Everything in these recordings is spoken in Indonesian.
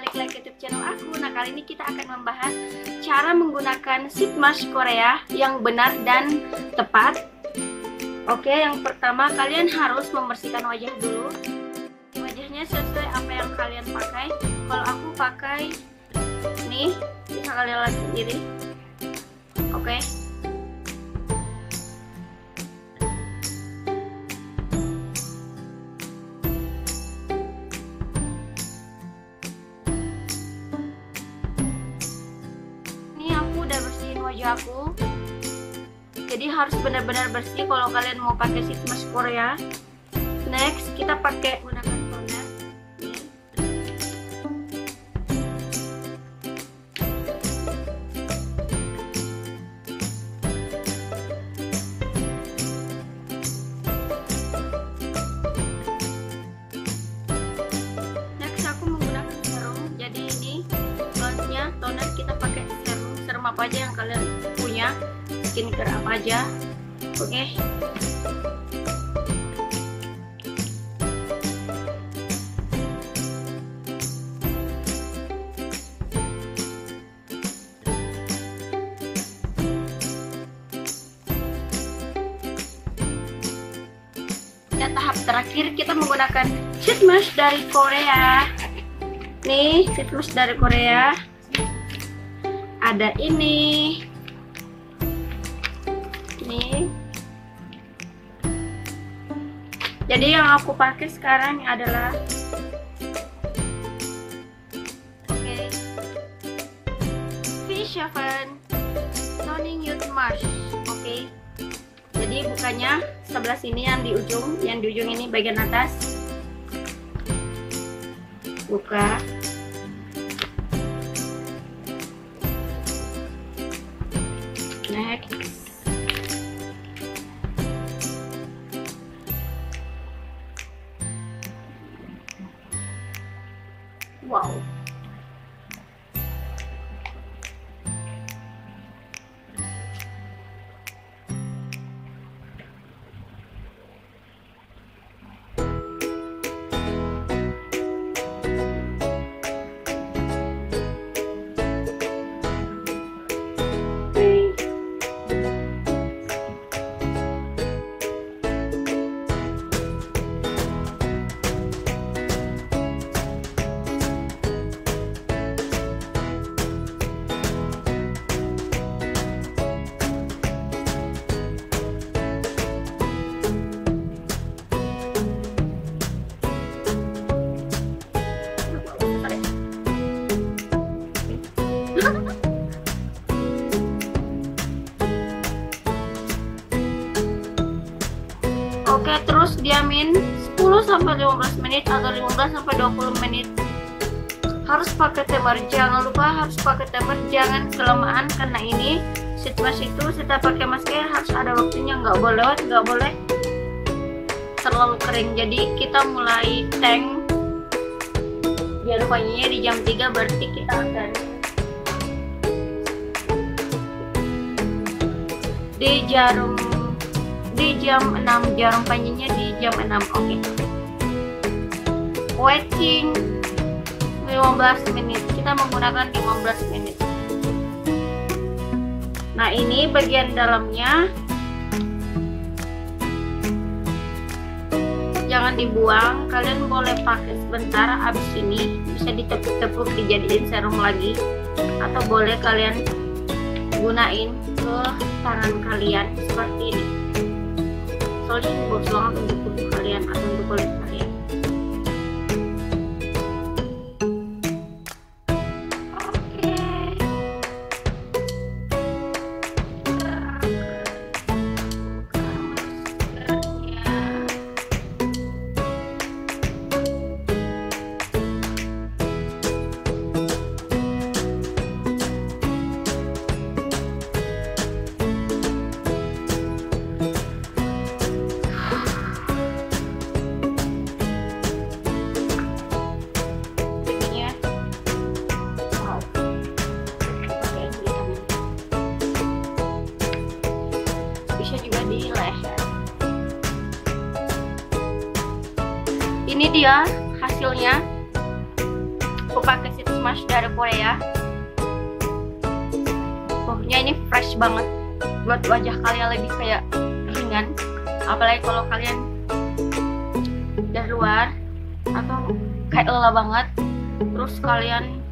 balik lagi ke YouTube channel aku. Nah, kali ini kita akan membahas cara menggunakan sheet mask Korea yang benar dan tepat. Oke, yang pertama kalian harus membersihkan wajah dulu. Wajahnya sesuai apa yang kalian pakai. Kalau aku pakai nih, bisa kalian lihat sendiri. Oke. Wajah aku, jadi harus benar-benar bersih kalau kalian mau pakai sheet mask Korea. Next, kita pakai gunakan toner. Next, aku menggunakan serum. Jadi ini bahannya toner, kita pakai serum apa aja yang kalian punya, skincare apa aja. Oke. Dan tahap terakhir kita menggunakan sheet mask dari Korea. Nih, sheet mask dari Korea. Ada ini nih. Jadi yang aku pakai sekarang adalah V7 Toning Youth Mask. Oke. Jadi bukannya sebelah sini yang di ujung ini bagian atas. Buka. Next. Wow. Oke, terus diamin 10-15 menit atau 15-20 menit. Harus pakai timer, jangan lupa harus pakai timer, jangan kelamaan karena ini sheet mask itu kita pakai masker harus ada waktunya, nggak boleh terlalu kering. Jadi kita mulai tank biar wanginya di jam 3, berarti kita akan di jam 6, jarum panjangnya di jam 6. Oke. Waiting 15 menit. Kita menggunakan 15 menit. Nah, ini bagian dalamnya. Jangan dibuang, kalian boleh pakai sebentar, habis ini bisa ditepuk-tepuk dijadiin serum lagi, atau boleh kalian gunain ke tangan kalian seperti ini. Soalnya ini bagus banget untuk tubuh kalian atau untuk kulit kalian. Ini dia hasilnya. Aku pakai sheet mask dari Korea. Baunya ini fresh banget, buat wajah kalian lebih kayak ringan. Apalagi kalau kalian dari luar atau kayak lelah banget, terus kalian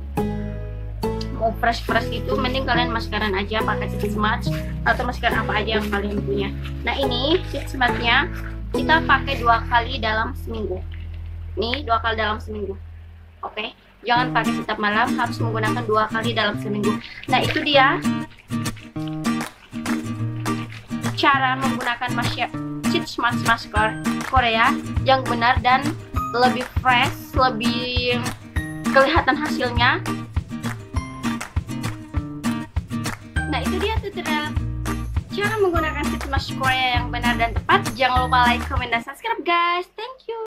mau fresh gitu, mending kalian maskeran aja pakai sheet mask atau masker apa aja yang kalian punya. Nah ini sheet masknya kita pakai 2 kali dalam seminggu. Nih 2 kali dalam seminggu. Oke, jangan pakai setiap malam, harus menggunakan 2 kali dalam seminggu. Nah itu dia cara menggunakan sheet mask masker Korea yang benar dan lebih fresh, lebih kelihatan hasilnya. Nah itu dia tutorial cara menggunakan sheet mask Korea yang benar dan tepat. Jangan lupa like, comment, dan subscribe guys. Thank you.